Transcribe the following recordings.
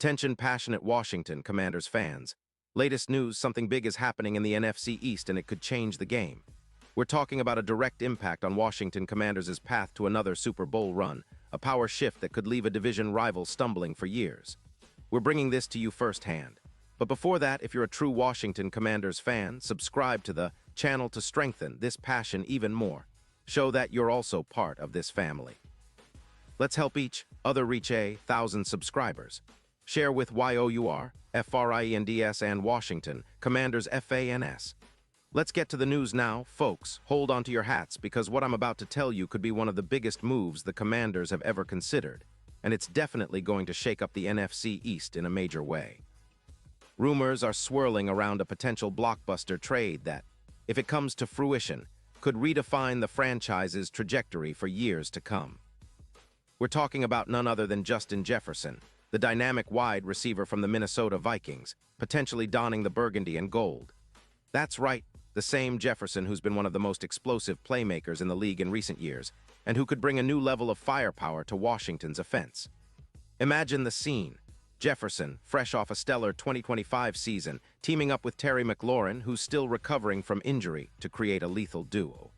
Attention passionate Washington Commanders fans. Latest news, something big is happening in the NFC East and it could change the game. We're talking about a direct impact on Washington Commanders' path to another Super Bowl run, a power shift that could leave a division rival stumbling for years. We're bringing this to you firsthand. But before that, if you're a true Washington Commanders fan, subscribe to the channel to strengthen this passion even more. Show that you're also part of this family. Let's help each other reach 1,000 subscribers. Share with YOUR, FRIENDS and Washington, Commanders FANS. Let's get to the news now, folks. Hold on to your hats because what I'm about to tell you could be one of the biggest moves the Commanders have ever considered, and it's definitely going to shake up the NFC East in a major way. Rumors are swirling around a potential blockbuster trade that, if it comes to fruition, could redefine the franchise's trajectory for years to come. We're talking about none other than Justin Jefferson, the dynamic wide receiver from the Minnesota Vikings, potentially donning the burgundy and gold. That's right, the same Jefferson who's been one of the most explosive playmakers in the league in recent years, and who could bring a new level of firepower to Washington's offense. Imagine the scene. Jefferson, fresh off a stellar 2025 season, teaming up with Terry McLaurin, who's still recovering from injury, to create a lethal duo.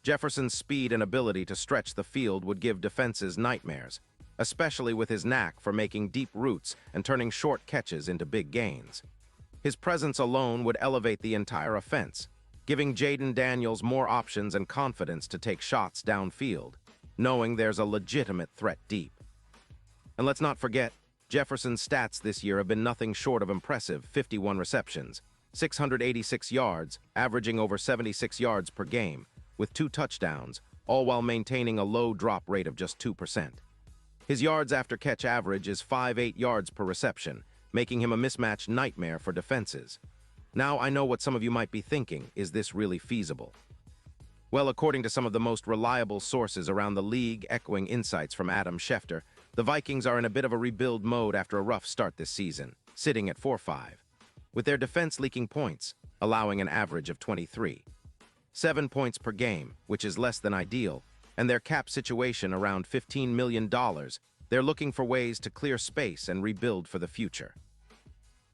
Jefferson's speed and ability to stretch the field would give defenses nightmares, especially with his knack for making deep routes and turning short catches into big gains. His presence alone would elevate the entire offense, giving Jayden Daniels more options and confidence to take shots downfield, knowing there's a legitimate threat deep. And let's not forget, Jefferson's stats this year have been nothing short of impressive: 51 receptions, 686 yards, averaging over 76 yards per game, with 2 touchdowns, all while maintaining a low drop rate of just 2%. His yards after catch average is 5.8 yards per reception, making him a mismatch nightmare for defenses. Now I know what some of you might be thinking, is this really feasible? Well, according to some of the most reliable sources around the league echoing insights from Adam Schefter, the Vikings are in a bit of a rebuild mode after a rough start this season, sitting at 4-5, with their defense leaking points, allowing an average of 23. 7 points per game, which is less than ideal, and their cap situation around $15 million, they're looking for ways to clear space and rebuild for the future.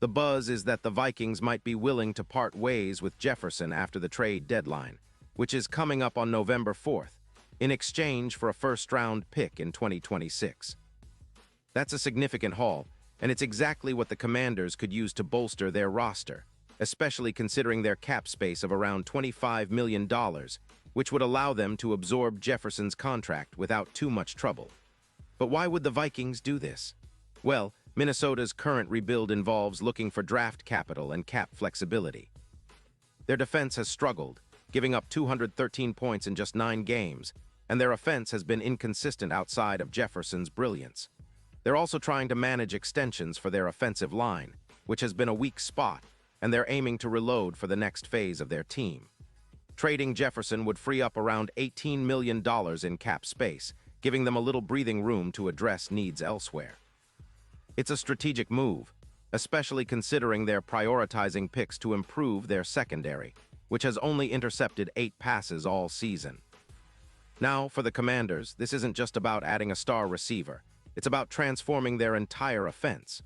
The buzz is that the Vikings might be willing to part ways with Jefferson after the trade deadline, which is coming up on November 4th, in exchange for a first-round pick in 2026. That's a significant haul, and it's exactly what the Commanders could use to bolster their roster, especially considering their cap space of around $25 million, which would allow them to absorb Jefferson's contract without too much trouble. But why would the Vikings do this? Well, Minnesota's current rebuild involves looking for draft capital and cap flexibility. Their defense has struggled, giving up 213 points in just 9 games, and their offense has been inconsistent outside of Jefferson's brilliance. They're also trying to manage extensions for their offensive line, which has been a weak spot, and they're aiming to reload for the next phase of their team. Trading Jefferson would free up around $18 million in cap space, giving them a little breathing room to address needs elsewhere. It's a strategic move, especially considering they're prioritizing picks to improve their secondary, which has only intercepted 8 passes all season. Now, for the Commanders, this isn't just about adding a star receiver. It's about transforming their entire offense.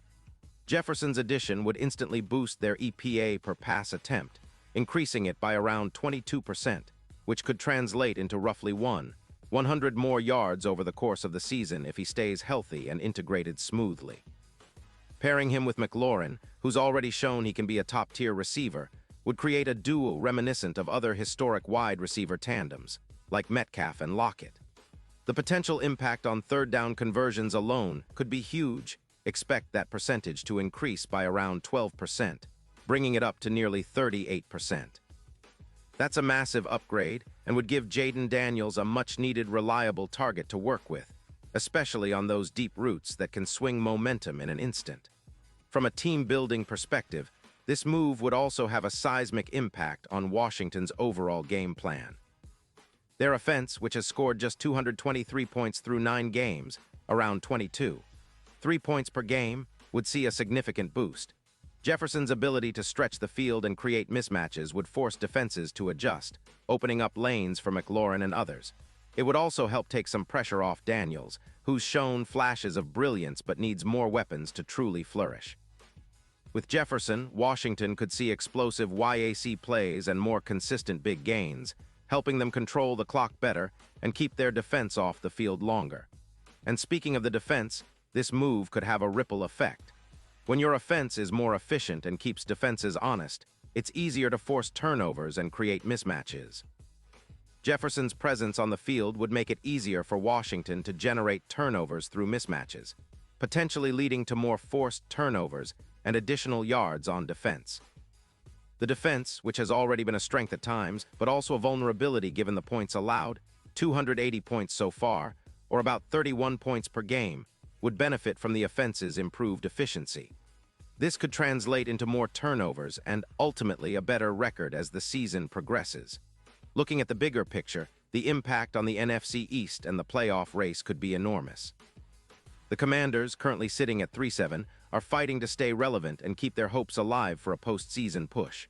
Jefferson's addition would instantly boost their EPA per pass attempt, increasing it by around 22%, which could translate into roughly 100 more yards over the course of the season if he stays healthy and integrated smoothly. Pairing him with McLaurin, who's already shown he can be a top-tier receiver, would create a duo reminiscent of other historic wide receiver tandems, like Metcalf and Lockett. The potential impact on third-down conversions alone could be huge. Expect that percentage to increase by around 12%, bringing it up to nearly 38%. That's a massive upgrade and would give Jayden Daniels a much-needed reliable target to work with, especially on those deep routes that can swing momentum in an instant. From a team-building perspective, this move would also have a seismic impact on Washington's overall game plan. Their offense, which has scored just 223 points through 9 games, around 3 points per game, would see a significant boost. Jefferson's ability to stretch the field and create mismatches would force defenses to adjust, opening up lanes for McLaurin and others. It would also help take some pressure off Daniels, who's shown flashes of brilliance but needs more weapons to truly flourish. With Jefferson, Washington could see explosive YAC plays and more consistent big gains, helping them control the clock better and keep their defense off the field longer. And speaking of the defense, this move could have a ripple effect. When your offense is more efficient and keeps defenses honest, it's easier to force turnovers and create mismatches. Jefferson's presence on the field would make it easier for Washington to generate turnovers through mismatches, potentially leading to more forced turnovers and additional yards on defense. The defense, which has already been a strength at times, but also a vulnerability given the points allowed, 280 points so far, or about 31 points per game, would benefit from the offense's improved efficiency. This could translate into more turnovers and ultimately a better record as the season progresses. Looking at the bigger picture, the impact on the NFC East and the playoff race could be enormous. The Commanders, currently sitting at 3-7, are fighting to stay relevant and keep their hopes alive for a postseason push.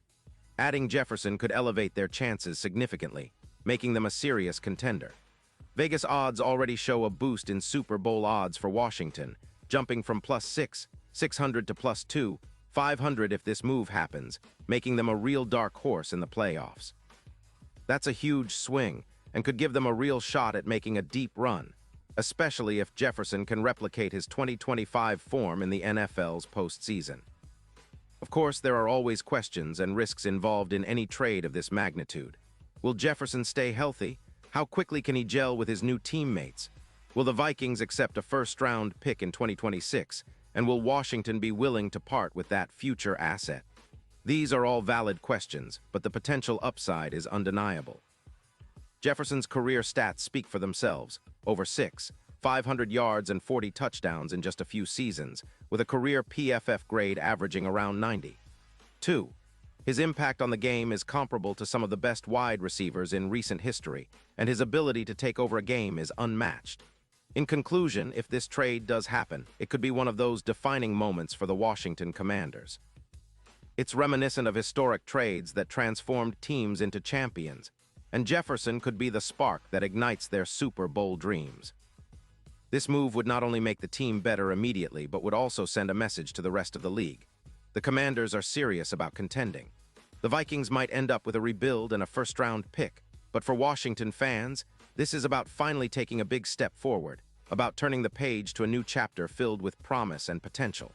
Adding Jefferson could elevate their chances significantly, making them a serious contender. Vegas odds already show a boost in Super Bowl odds for Washington, jumping from +6, 600 to +2, 500 if this move happens, making them a real dark horse in the playoffs. That's a huge swing and could give them a real shot at making a deep run, especially if Jefferson can replicate his 2025 form in the NFL's postseason. Of course, there are always questions and risks involved in any trade of this magnitude. Will Jefferson stay healthy? How quickly can he gel with his new teammates? Will the Vikings accept a first-round pick in 2026? And will Washington be willing to part with that future asset? These are all valid questions, but the potential upside is undeniable. Jefferson's career stats speak for themselves. Over 500 yards and 40 touchdowns in just a few seasons, with a career PFF grade averaging around 90. 2. His impact on the game is comparable to some of the best wide receivers in recent history, and his ability to take over a game is unmatched. In conclusion, if this trade does happen, it could be one of those defining moments for the Washington Commanders. It's reminiscent of historic trades that transformed teams into champions, and Jefferson could be the spark that ignites their Super Bowl dreams. This move would not only make the team better immediately, but would also send a message to the rest of the league. The Commanders are serious about contending. The Vikings might end up with a rebuild and a first-round pick, but for Washington fans, this is about finally taking a big step forward, about turning the page to a new chapter filled with promise and potential.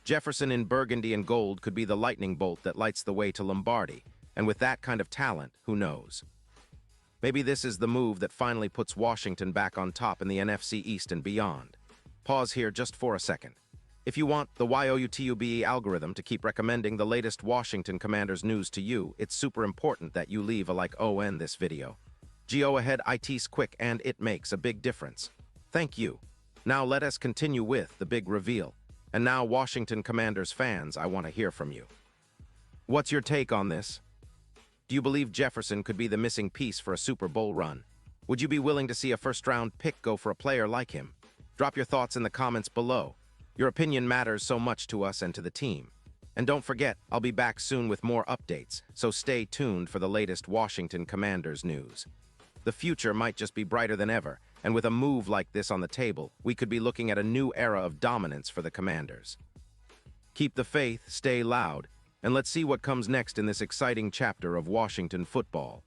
Jefferson in burgundy and gold could be the lightning bolt that lights the way to Lombardi, and with that kind of talent, who knows? Maybe this is the move that finally puts Washington back on top in the NFC East and beyond. Pause here just for a second. If you want the YOUTUBE algorithm to keep recommending the latest Washington Commanders news to you, it's super important that you leave a like on this video. Go ahead, it's quick and it makes a big difference. Thank you. Now let us continue with the big reveal. And now, Washington Commanders fans, I want to hear from you. What's your take on this? Do you believe Jefferson could be the missing piece for a Super Bowl run? Would you be willing to see a first-round pick go for a player like him? Drop your thoughts in the comments below. Your opinion matters so much to us and to the team. And don't forget, I'll be back soon with more updates, so stay tuned for the latest Washington Commanders news. The future might just be brighter than ever, and with a move like this on the table, we could be looking at a new era of dominance for the Commanders. Keep the faith, stay loud, and let's see what comes next in this exciting chapter of Washington football.